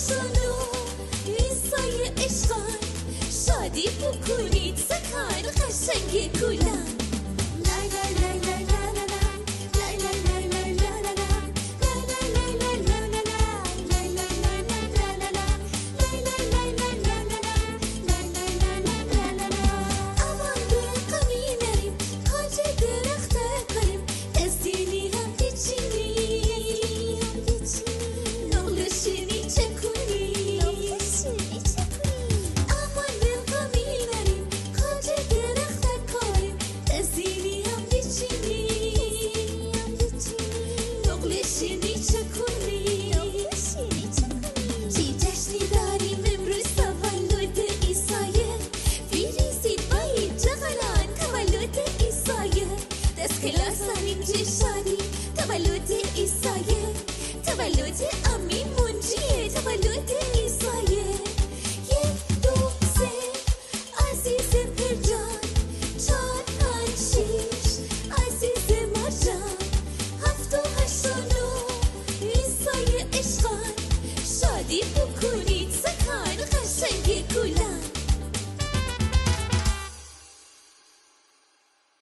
هشتانو عیسای عشقان شادی بکنید سکان قشنگ کلان لای لای لای لای لای لای لای لای لای لای تولد عیسایه تولد امی منجیه تولد عیسایه 1 2 3 عزیز پرجان 4 5 6 عزیز مرجان 7 و 8 و 9 عیسای عشقان شادی بکنی